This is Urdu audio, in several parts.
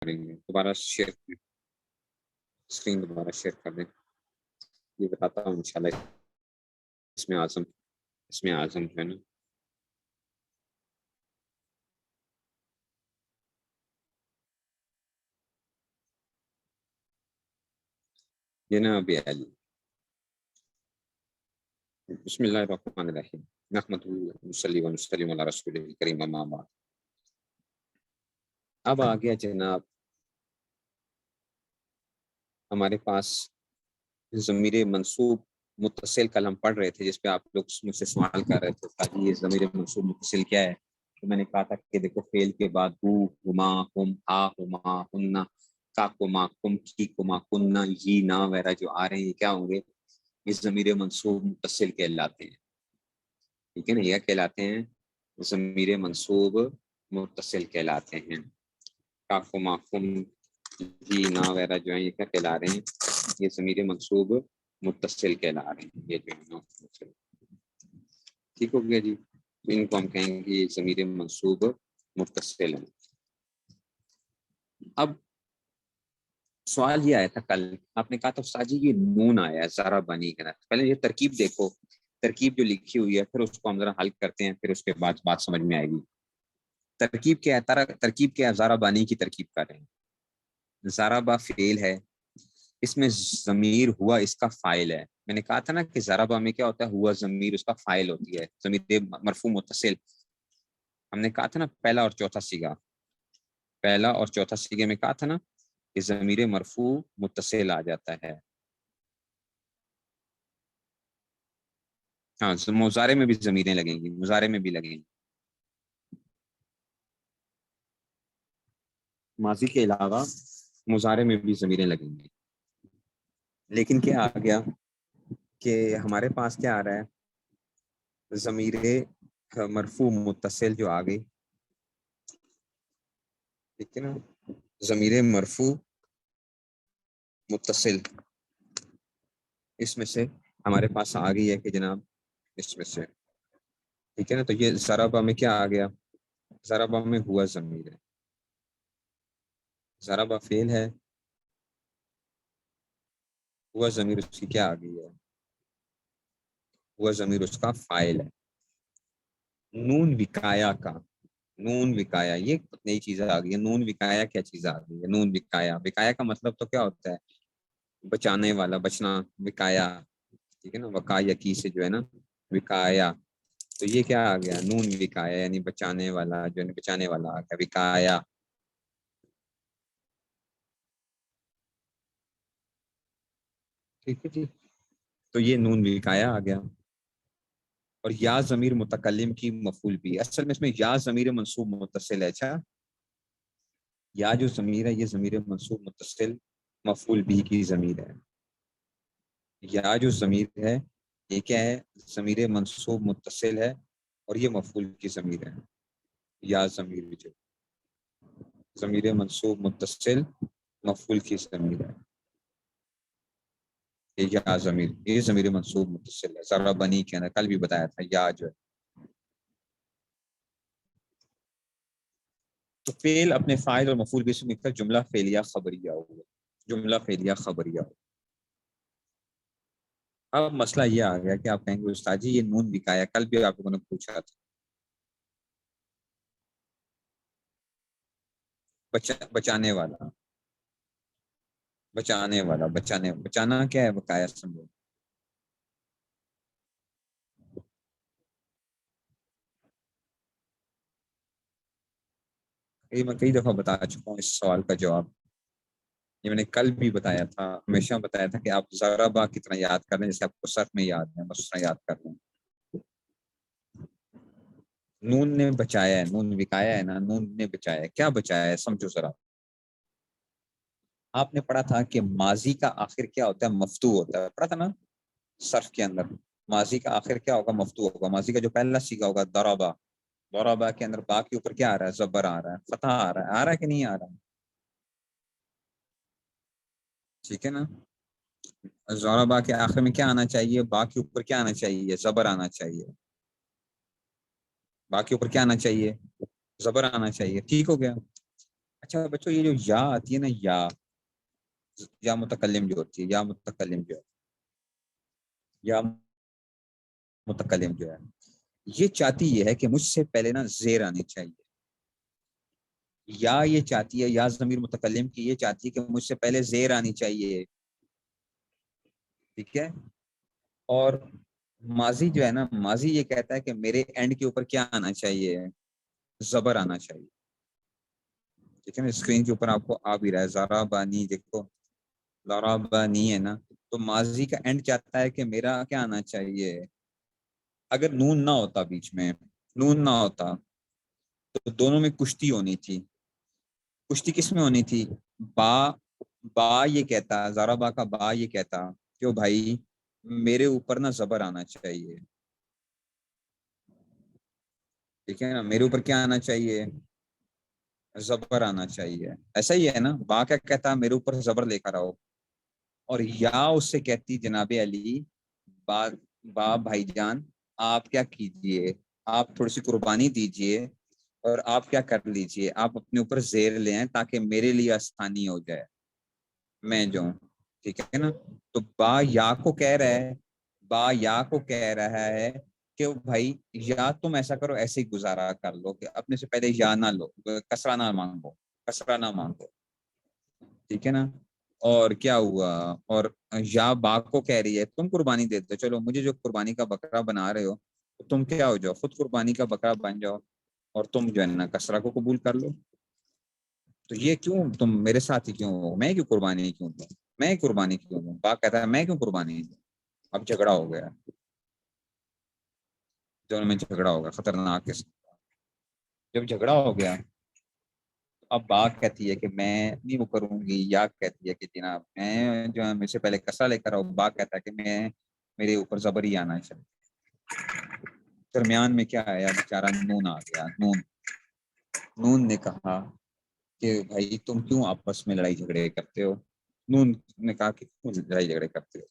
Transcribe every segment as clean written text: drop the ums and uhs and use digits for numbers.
کریں گے. دوبارہ شیئر اسکرین دوبارہ شیئر کر دیں. یہ بتاتا ہوں انشاءاللہ اس میں اعظم جو ہے نا یہ نا ابھی علی. بسم اللہ الرحمن الرحیم. نحمدہ ونصلی ونسلم علی رسول الکریم اما بعد. اب آ گیا جناب ہمارے پاس ضمیر منصوب متصل کل ہم پڑھ رہے تھے، جس پہ آپ لوگ مجھ سے سوال کر رہے تھے کہ یہ ضمیر منصوب متصل کیا ہے. تو میں نے کہا تھا کہ دیکھو فعل کے بعد ہو، ہما، ہم، ہا، ہما، ہننا، کا، کما، کم، کی، کما، کننا، یہ، نا وغیرہ جو آ رہے ہیں یہ کیا ہوں گے؟ یہ ضمیر منصوب متصل کہلاتے ہیں. ٹھیک ہے نا، یہ کہلاتے ہیں ضمیر منصوب متصل کہلاتے ہیں. کا، کما، کم، جی، نا وغیرہ جو ہیں یہ کیا کہلا رہے ہیں؟ یہ ضمیر منصوب متصل کہلا رہے ہیں. یہ جو ہے متصل. ٹھیک ہو گیا جی. ان کو ہم کہیں گے یہ ضمیر منصوب متصل ہے. اب سوال یہ آیا تھا کل، آپ نے کہا تھا استاد جی یہ نون آیا ہے ذرا بنی کا. پہلے یہ ترکیب دیکھو، ترکیب جو لکھی ہوئی ہے پھر اس کو ہم ذرا حل کرتے ہیں، پھر اس کے بعد بات سمجھ میں آئے گی. ترکیب کیا ہے؟ ترکیب کیا ہے؟ ذرا بانی کی ترکیب کر رہے ہیں. ضربہ فعل ہے، اس میں ضمیر ہوا اس کا فاعل ہے. میں نے کہا تھا نا کہ ضربہ میں کیا ہوتا ہے؟ ہوا ضمیر اس کا فاعل ہوتی ہے، ضمیر مرفوع متصل. ہم نے کہا تھا نا پہلا اور چوتھا سیگا، پہلا اور چوتھا سیگے میں کہا تھا نا کہ ضمیر مرفوع متصل آ جاتا ہے. ہاں، مضارع میں بھی ضمیریں لگیں گی، مضارع میں بھی لگیں گی. ماضی کے علاوہ مضارع میں بھی ضمیریں لگیں گی. لیکن کیا آ گیا کہ ہمارے پاس کیا آ رہا ہے؟ ضمیر مرفوع متصل جو آ گئی. ٹھیک ہے نا، ضمیر مرفوع متصل اس میں سے ہمارے پاس آ گئی ہے کہ جناب اس میں سے. ٹھیک ہے نا، تو یہ ضربہ میں کیا آ گیا؟ ضربہ میں ہوا ضمیر ہے، ضربہ فعل ہے، ہوا ضمیر اس کی کیا آ گئی ہے؟ ہوا ضمیر اس کا فاعل ہے. نون وقایا کا، نون وقایا یہ نئی چیز آ گئی ہے. نون وقایا کیا چیز آ گئی ہے؟ نون وقایا، وقایا کا مطلب تو کیا ہوتا ہے؟ بچانے والا، بچنا، وقایا. ٹھیک ہے نا، وقایا کی سے جو ہے نا وقایا. تو یہ کیا آ گیا؟ نون وقایا یعنی بچانے والا، جو ہے بچانے والا آ گیا وقایا. ٹھیک ہے جی، تو یہ نون وقایا آ گیا. اور یا ضمیر متکلم کی مفعول بھی، اصل میں اس میں یا ضمیر منصوب متصل ہے. اچھا، یا جو ضمیر ہے یہ ضمیر منصوب متصل مفعول بھی کی ضمیر ہے. یا جو ضمیر ہے یہ کیا ہے؟ ضمیر منصوب متصل ہے اور یہ مفعول کی ضمیر ہے. یا ضمیر جو ضمیر منصوب متصل مفعول کی ضمیر ہے. یا ضمیر، یہ ضمیر منصوب متصل ہے. ذرا بنی کے اندر کل بھی بتایا تھا یا جو ہے. تو فعل اپنے فاعل اور مفعول بھی سے مل کر جملہ فعلیہ خبریہ ہوا، جملہ فعلیہ خبریہ ہوا. اب مسئلہ یہ آ گیا کہ آپ کہیں گے استاد جی یہ نون وقایا کل بھی آپ لوگوں نے پوچھا تھا، بچانے والا، بچانے والا، بچانا کیا ہے؟ وقایا سمجھو. یہ میں کئی دفعہ بتا چکا ہوں اس سوال کا جواب. یہ میں نے کل بھی بتایا تھا، ہمیشہ بتایا تھا کہ آپ ضربہ کتنا یاد کر لیں جیسے آپ کو صرف میں یاد ہے، بس اتنا یاد کر لیں. نون نے بچایا ہے، نون وقایا ہے نا، نون نے بچایا ہے. کیا بچایا ہے سمجھو ذرا. آپ نے پڑھا تھا کہ ماضی کا آخر کیا ہوتا ہے؟ مفتوح ہوتا ہے. پڑھا تھا نا صرف کے اندر ماضی کا آخر کیا ہوگا؟ مفتوح ہوگا. ماضی کا جو پہلا سیگا ہوگا ضربہ، ضربہ کے اندر با کے اوپر کیا آ رہا ہے؟ زبر آ رہا ہے، فتح آ رہا ہے کہ نہیں آ رہا ہے؟ ٹھیک ہے نا، ضربہ کے آخر میں کیا آنا چاہیے؟ با کے اوپر کیا آنا چاہیے؟ زبر آنا چاہیے. با کے اوپر کیا آنا چاہیے؟ زبر آنا چاہیے. ٹھیک ہو گیا. اچھا بچوں، یہ جو یا آتی ہے نا، یا متکلم جو ہوتی ہے، یا متکلم جو ہے، یہ چاہتی یہ ہے کہ مجھ سے پہلے نا زیر آنی چاہیے. یا یہ چاہتی ہے، یا ضمیر متکلم کی یہ چاہتی ہے کہ مجھ سے پہلے زیر آنی چاہیے. ٹھیک ہے. اور ماضی جو ہے نا، ماضی یہ کہتا ہے کہ میرے اینڈ کے اوپر کیا آنا چاہیے؟ زبر آنا چاہیے. ٹھیک ہے نا، اسکرین کے اوپر آپ کو آ بھی رہا ہے زارا بانی، دیکھو لارا بانی ہے نا. تو ماضی کا اینڈ چاہتا ہے کہ میرا کیا آنا چاہیے؟ اگر نون نہ ہوتا، بیچ میں نون نہ ہوتا، تو دونوں میں کشتی ہونی تھی. کشتی کس میں ہونی تھی؟ با یہ کہتا، زارا با کا با یہ کہتا کہ بھائی میرے اوپر نا زبر آنا چاہیے. ٹھیک ہے نا، میرے اوپر کیا آنا چاہیے؟ زبر آنا چاہیے. ایسا ہی ہے نا، با کیا کہتا، میرے اوپر زبر لے کر آؤ. اور یا اس سے کہتی جناب علی، با بھائی جان آپ کیا کیجئے، آپ تھوڑی سی قربانی دیجئے اور آپ کیا کر لیجئے، آپ اپنے اوپر زیر لے آئیں تاکہ میرے لیے آسانی ہو جائے میں جو. ٹھیک ہے نا. تو با یا کو کہہ رہا ہے کہ بھائی یا تم ایسا کرو، ایسے ہی گزارا کر لو کہ اپنے سے پہلے یا نہ لو، کسرہ نہ مانگو. ٹھیک ہے نا. اور کیا ہوا؟ اور یا با کو کہہ رہی ہے تم قربانی دے دو، چلو مجھے جو قربانی کا بکرا بنا رہے ہو تم کیا ہو جاؤ، خود قربانی کا بکرا بن جاؤ اور تم جو ہے نا کسرہ کو قبول کر لو. تو یہ کیوں تم میرے ساتھ ہی کیوں ہو؟ میں کیوں قربانی کیوں دوں؟ با کہتا ہے میں کیوں قربانی دوں؟ اب جھگڑا ہو گیا، دونوں میں جھگڑا ہوگا خطرناک قسم. جب جھگڑا ہو گیا، اب با کہتی ہے کہ میں نہیں وہ کروں گی، یا کہتی ہے کہ جناب میں جو ہے مجھ سے پہلے کسرہ لے کر آؤ. با کہتا ہے کہ میرے اوپر زبر ہی آنا چاہیے. درمیان میں کیا آیا؟ بیچارہ نون آ گیا. نون نے کہا کہ بھائی تم کیوں آپس میں لڑائی جھگڑے کرتے ہو؟ نون نے کہا کہ کیوں لڑائی جھگڑے کرتے ہو؟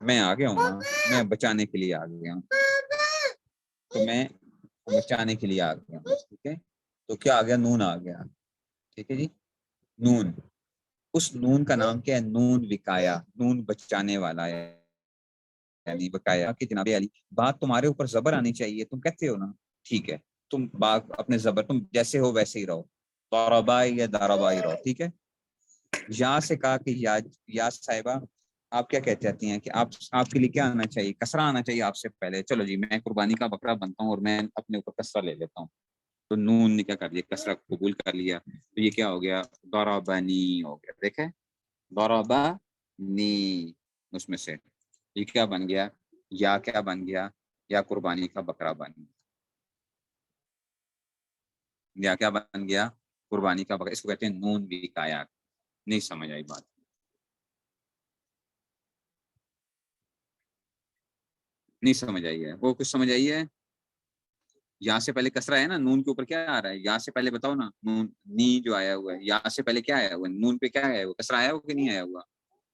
میں آ گیا ہوں نا، میں بچانے کے لیے آ گیا ہوں. تو میں بچانے کے لیے آ گیا ہوں. ٹھیک ہے. تو کیا آ گیا؟ نون آ گیا. ٹھیک ہے جی. نون، اس نون کا نام کیا ہے؟ نون وکایا، نون بچانے والا ہے. یعنی بقایا کہ جناب علی بات تمہارے اوپر زبر آنی چاہیے، تم کہتے ہو نا ٹھیک ہے، تم بات اپنے زبر تم جیسے ہو ویسے ہی رہو، دارابائی یا دارابائی رہو. ٹھیک ہے. یا سے کہا کہ یا صاحبہ آپ کیا کہتے آتی ہیں کہ آپ کے لیے کیا آنا چاہیے؟ کسرہ آنا چاہیے آپ سے پہلے. چلو جی میں قربانی کا بکرا بنتا ہوں اور میں اپنے اوپر کسرہ لے لیتا ہوں. تو نون نے کیا کر لیا؟ کسرہ قبول کر لیا. تو یہ کیا ہو گیا؟ ضربنی ہو گیا. دیکھیں ضربنی، اس میں سے یہ کیا بن گیا؟ یا کیا بن گیا؟ یا قربانی کا بکرا بن گیا. یا کیا بن گیا؟ قربانی کا بکرا. اس کو کہتے ہیں نون وکایا. نہیں سمجھ آئی بات؟ نہیں سمجھ آئی ہے؟ وہ کچھ سمجھ آئی ہے؟ یا سے پہلے کسرہ ہے نا، نون کے اوپر کیا آ رہا ہے؟ یا سے پہلے بتاؤ نا. نون نی جو آیا ہوا ہے، یا سے پہلے کیا آیا ہوا ہے؟ نون پہ کیا آیا ہوا؟ کسرہ آیا ہوا کہ نہیں آیا ہوا؟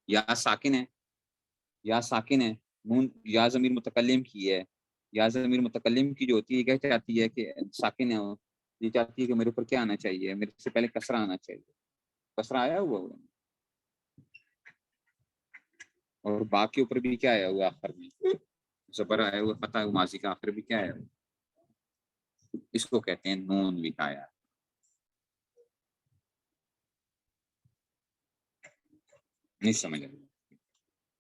یا ساکن ہے، یا ساکن ہے. نون یا ضمیر متکلم کی ہے. یا ضمیر متکلم کی جو ہوتی ہے کیا چاہتی ہے کہ ساکن ہے، یہ چاہتی ہے کہ میرے اوپر کیا آنا چاہیے؟ میرے سے پہلے کسرہ آنا چاہیے. کسرہ آیا ہوا ہے. اور با کے اوپر بھی کیا آیا ہوا آخر میں؟ زبر آیا ہوا. پتہ ہے ماضی کا آخر بھی کیا ہے؟ اس کو کہتے ہیں نون وکایا. نہیں سمجھ آئی؟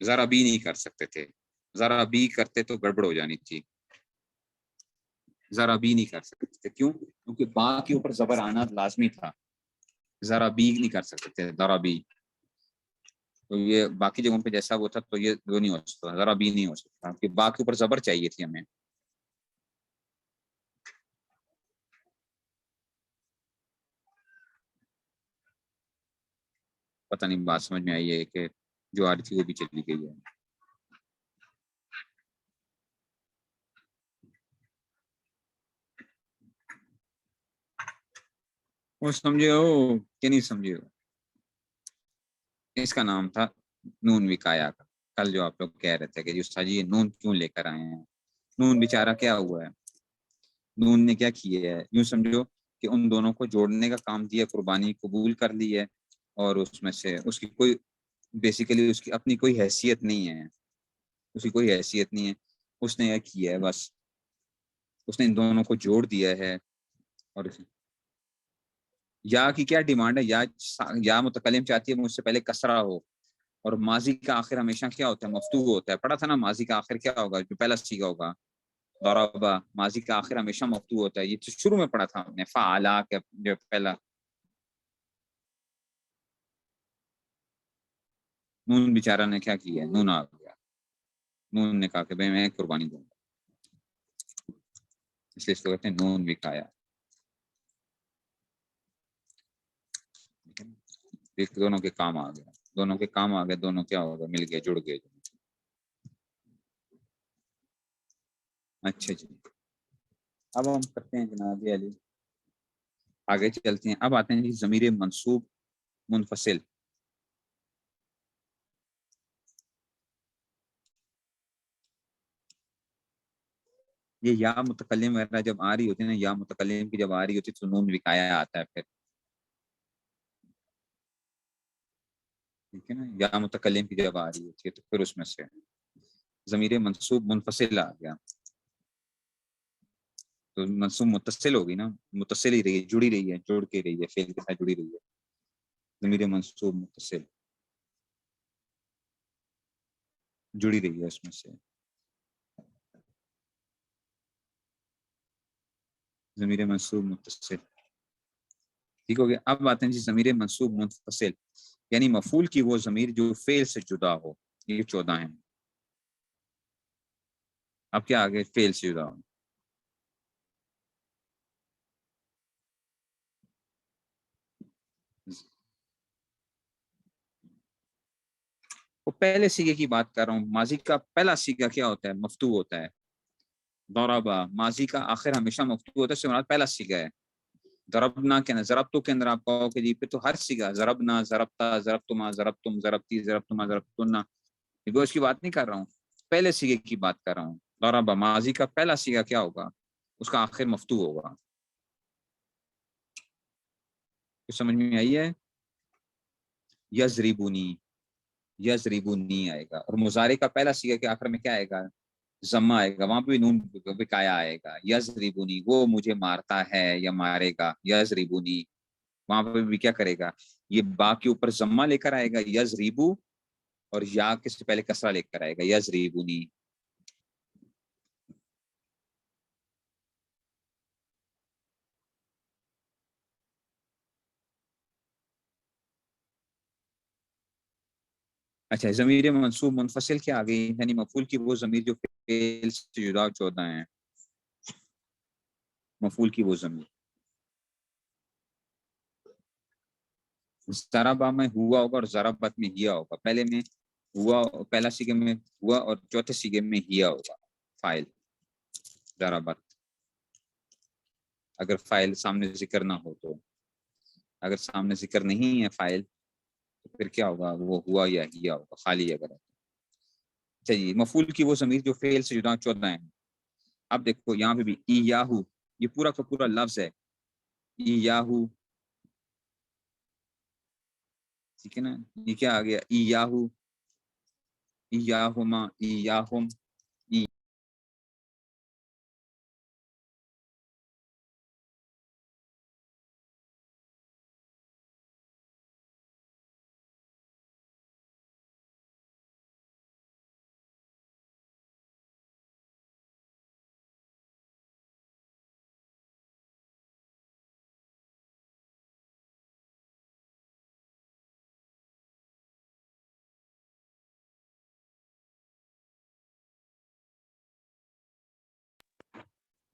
ذرا بھی نہیں کر سکتے تھے، ذرا بھی کرتے تو گڑبڑ ہو جانی تھی. ذرا بھی نہیں کر سکتے تھے. کیوں؟ کیونکہ با کے اوپر زبر آنا لازمی تھا. ذرا بھی نہیں کر سکتے تھے، ذرا بھی. تو یہ باقی جگہوں پہ جیسا وہ تھا تو یہ وہ نہیں ہو سکتا، ذرا بھی نہیں ہو سکتا کہ با کے اوپر زبر چاہیے تھی ہمیں. پتہ نہیں بات سمجھ میں آئی ہے کہ جو آ رہی تھی وہ بھی چلی گئی ہے. وہ سمجھے ہو کہ نہیں سمجھے ہو؟ اس کا نام تھا نون وکایا کا. کل جو آپ لوگ کہہ رہے تھے کہ جو جی یہ نون کیوں لے کر آئے ہیں، نون بیچارہ کیا ہوا ہے؟ نون نے کیا کیا ہے؟ یوں سمجھو کہ ان دونوں کو جوڑنے کا کام دیا، قربانی قبول کر لی ہے، اور اس میں سے اس کی کوئی بیسیکلی اس کی اپنی کوئی حیثیت نہیں ہے، اس کی کوئی حیثیت نہیں ہے، اس نے یہ کیا ہے، بس اس نے ان دونوں کو جوڑ دیا ہے۔ اور یا کی کیا ڈیمانڈ ہے؟ یا متکلم چاہتی ہے مجھ سے پہلے کسرہ ہو، اور ماضی کا آخر ہمیشہ کیا ہوتا ہے؟ مفتوح ہوتا ہے۔ پڑھا تھا نا ماضی کا آخر کیا ہوگا؟ جو پہلا سیگا ہوگا ضربا، ماضی کا آخر ہمیشہ مفتوح ہوتا ہے، یہ تو شروع میں پڑھا تھا ہم نے، فعلا کے جو پہلا نون بیچارہ نے کیا کیا ہے؟ نون آ گیا، نون نے کہا کہ بھائی میں قربانی دوں گا، اس لیے اس کو کہتے ہیں نون بھی کھایا۔ دونوں کے کام آ گیا، دونوں کے کام آ گئے، دونوں کیا ہو گئے؟ مل گئے، جڑ گئے۔ اچھا جی، اب ہم کرتے ہیں جناب علی، آگے چلتے ہیں۔ اب آتے ہیں جی ضمیر منصوب منفصل۔ یہ یا متکلم وغیرہ جب آ رہی ہوتی ہے نا، یا متکلم کی جب آ رہی ہوتی ہے تو نون وقایا آتا ہے پھر، ٹھیک ہے نا، یا متکلم کی جب آ رہی ہوتی ہے تو پھر اس میں سے ضمیر منصوب منفصل آ گیا، تو منصوب متصل ہوگی نا، متصل ہی رہی ہے، جڑی رہی ہے، جوڑ کے رہی ہے، فعل کے ساتھ جڑی رہی ہے، ضمیر منصوب متصل جڑی رہی ہے اس میں سے، ضمیر منصوب متصل، ٹھیک ہو گیا۔ اب آتے ہیں جی ضمیر منصوب منفصل، یعنی مفعول کی وہ ضمیر جو فعل سے جدا ہو، یہ 14 ہیں۔ اب کیا آگے؟ فعل سے جدا ہو، وہ پہلے سیگے کی بات کر رہا ہوں، ماضی کا پہلا سیگا کیا ہوتا ہے؟ مفتوح ہوتا ہے، ضربا، ماضی کا آخر ہمیشہ مفتوح ہوتا ہے، اس سے مراد پہلا سیگا ہے۔ ضربنا کے اندر، ضربتو کے اندر آپ کہو کہ جی پھر تو ہر سیگا، ضربنا، ضربتا، ضربتما، ضربتم، ضربتی، ضربتما، ضربتنا، یہ اس کی بات نہیں کر رہا ہوں، پہلے سیگے کی بات کر رہا ہوں۔ ضربا، ماضی کا پہلا سیگا کیا ہوگا؟ اس کا آخر مفتوح ہوگا، کچھ سمجھ میں آئی ہے؟ یضربونی، یضربونی آئے گا، اور مضارع کا پہلا سیگا کے آخر میں کیا آئے گا؟ ضمہ آئے گا، وہاں پہ بھی نون بکایا آئے گا، یضربونی، وہ مجھے مارتا ہے یا مارے گا، یضربونی، وہاں پہ بھی کیا کرے گا؟ یہ با کے اوپر ضمہ لے کر آئے گا یضربو، اور یا کے سے پہلے کسرہ لے کر آئے گا یضربونی۔ اچھا، ضمیر منصوب منفصل کیا آ گئی؟ یعنی مفعول کی وہ ضمیر جو فعل سے جدا 14 ہیں، مفعول کی وہ ضمیر، ضربہ میں ہوا ہوگا اور ضربت میں ہیا ہوگا، پہلے میں ہوا، پہلا سیگے میں ہوا اور چوتھے سیگے میں ہیا ہوگا، فاعل ضربت، اگر فاعل سامنے ذکر نہ ہو تو، اگر سامنے ذکر نہیں ہے فاعل تو پھر کیا ہوگا؟ وہ ہوا یا ہیا ہوگا، خالی اگر ہے۔ چلیے، مفعول کی وہ ضمیر جو فعل سے جدا 14 ہیں۔ اب دیکھو یہاں پہ بھی ایاہو، یہ پورا کا پورا لفظ ہے ایاہو، ٹھیک ہے نا، یہ کیا آ گیا؟ ایاہو، ایاہما، ایاہم،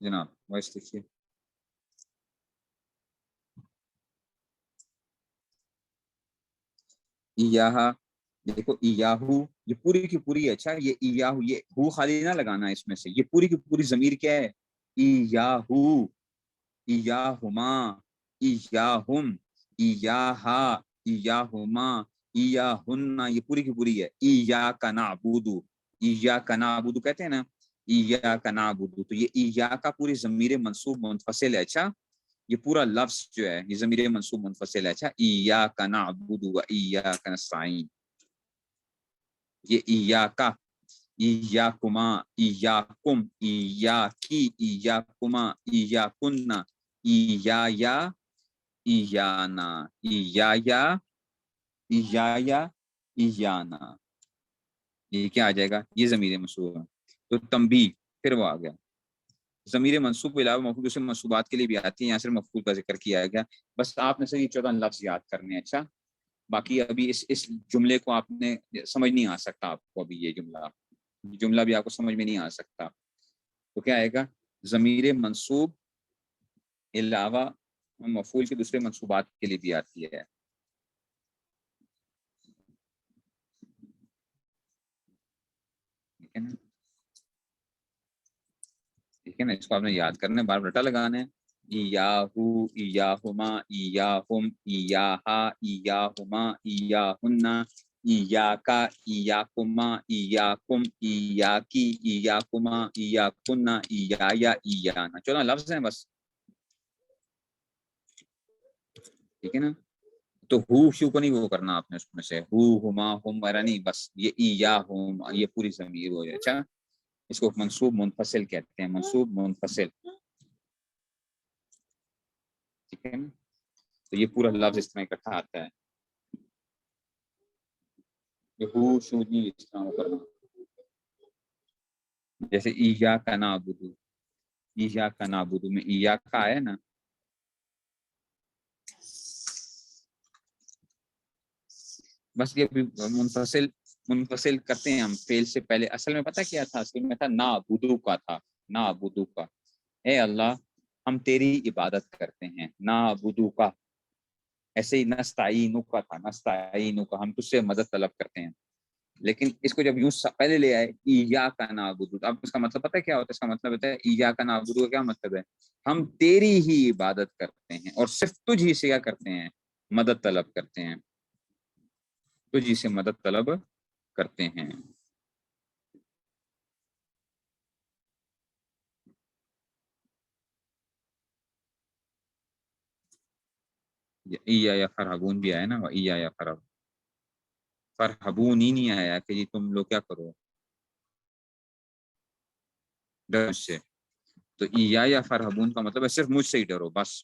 جناب وائس دیکھیے، ایاہا، دیکھو ایاہو، یہ پوری کی پوری، اچھا یہ ایاہو، یہ ہو خالی نہ لگانا ہے اس میں سے، یہ پوری کی پوری ضمیر کیا ہے؟ ایاہو، ایاہما، ایاہم، ایاہا، ایاہما، ایاہن، یہ پوری کی پوری ہے۔ ایاک نعبد، ایاک نعبد کہتے ہیں نا، ایاک نعبد، تو یہ ایاک کا پوری ضمیر منصوب منفصل ہے، اچھا یہ پورا لفظ جو ہے یہ ضمیر منصوب منفصل ہے. اچھا ایاک نعبد و ایاک نستعین، یہ ایاکا، ایاکما، ایاکم، ایاکی، ایاکما، ایاکنا، ایایا، ایانا، ایایا، ایایا، ایانا، یہ کیا آ جائے گا؟ یہ ضمیر منصوب ہے. تو تنبیہ پھر وہ آ گیا. ضمیر منصوب کے علاوہ مفعول دوسرے منصوبات کے لیے بھی آتی ہے، یہاں صرف مفعول کا ذکر کیا گیا. بس آپ نے صرف یہ 14 لفظ یاد کرنے ہیں. اچھا باقی ابھی اس جملے کو آپ نے سمجھ نہیں آ سکتا، آپ کو ابھی یہ جملہ بھی آپ کو سمجھ میں نہیں آ سکتا. تو کیا آئے گا؟ ضمیر منصوب علاوہ مفعول کے دوسرے منصوبات کے لیے بھی آتی ہے. ٹھیک ہے نا، ٹھیک ہے نا، اس کو آپ نے یاد کرنا ہے، بار رٹا لگانا ہے. ایاہو، ایاہما، ایاہم، ایاہا، ایاہما، ایاہن، ایاکا، ایاکما، ایاکم، ایاکی، ایاکما، ایاکن، ایایا، ایانا. 14 لفظ ہیں بس. ٹھیک ہے نا. تو ہو شو کو نہیں وہ کرنا آپ نے اس میں سے، ہو، ہما، ہم وغیرہ نہیں، بس یہ ایاہم یہ پوری ضمیر ہو جائے. اچھا اس کو منصوب منفصل کہتے ہیں، منصوب منفصل. ٹھیک ہے نا. تو یہ پورا لفظ اس میں اکٹھا آتا ہے. یہ ہو شو نہیں اس طرح کرنا. جیسے ایاک نعبد، ایاک نعبد میں ایاک کا ہے نا، بس یہ بھی منفصل کرتے ہیں ہم فعل سے پہلے. اصل میں پتہ کیا تھا؟ اصل میں تھا نعبدو کا تھا، نعبدو کا. اے اللہ ہم تیری عبادت کرتے ہیں. نعبدو کا ایسے ہی نستعینو کا تھا، نستعینو کا ہم تجھ سے مدد طلب کرتے ہیں. لیکن اس کو جب یوں پہلے لے آئے ایاک نعبدو، اب اس کا مطلب پتہ کیا ہوتا ہے؟ اس کا مطلب ہوتا ہے ایاک نعبدو کا کیا مطلب ہے؟ ہم تیری ہی عبادت کرتے ہیں اور صرف تجھ ہی سے کیا کرتے ہیں؟ مدد طلب کرتے ہیں، تجھ ہی سے مدد طلب کرتے ہیں. یا فرحبون بھی آیا نا، یا فرحبون ہی نہیں آیا کہ جی تم لوگ کیا کرو ڈر سے. تو یا فرحبون کا مطلب ہے صرف مجھ سے ہی ڈرو بس.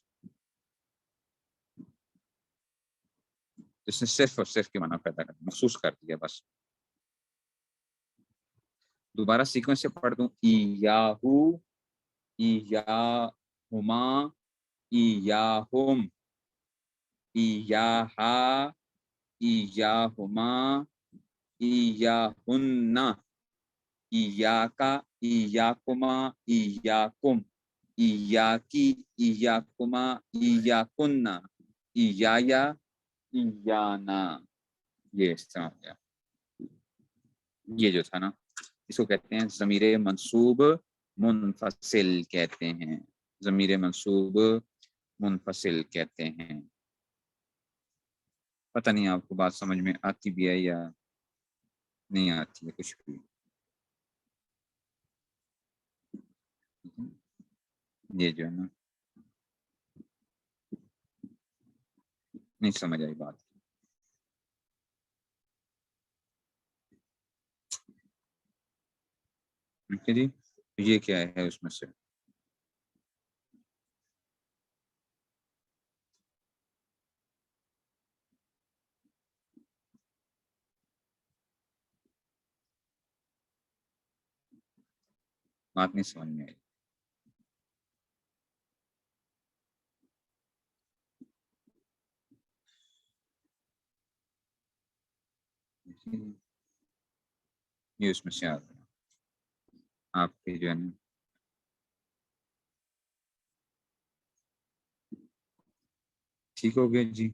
اس نے صرف اور صرف کے معنی پیدا کر مخصوص کر دیا بس. دوبارہ سیکوینس سے پڑھ دوں. ایاہو، ایاہما، ایاہم، ایاہا، ایاہما، ایاہن، ایاکا، ایاکما، ایاکم، ایاکی، ایاکما، ایاکن، ایایا، ایانا. یہ اس طرح ہو گیا. یہ جو تھا نا اس کو کہتے ہیں ضمیر منصوب منفصل کہتے ہیں، ضمیر منصوب منفصل کہتے ہیں. پتہ نہیں آپ کو بات سمجھ میں آتی بھی ہے یا نہیں آتی ہے کچھ بھی. یہ جو ہے نا نہیں سمجھ آئی بات. ٹھیک ہے جی. یہ کیا ہے اس میں سے؟ بات نہیں سمجھ میں آئی. یہ اس میں سے آ گیا آپ کے جو ہے نا. ٹھیک ہو گیا جی.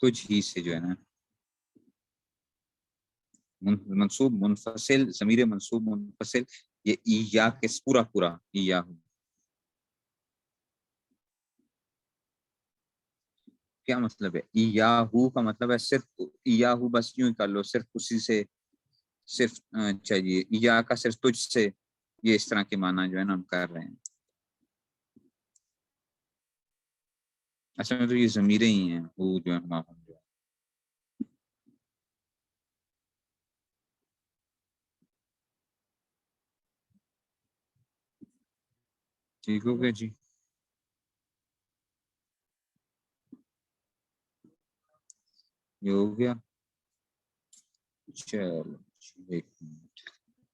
تجھ ہی سے جو ہے نا، منصوب منفصل، ضمیر منصوب منفصل، یہ ایا کے پورا پورا ایا، کیا مطلب ہے ایاہو کا مطلب ہے صرف ایاہو، بس یوں ہی کر لو، صرف اسی سے، صرف چاہیے ایا کا صرف تجھ سے، یہ اس طرح کے معنی جو ہے نا ہم کر رہے ہیں. اصل میں تو یہ ضمیریں ہی ہیں، وہ جو ہے ہم جو ہے. ٹھیک ہو گیا جی. یہ ہو گیا. چلو ٹھیک.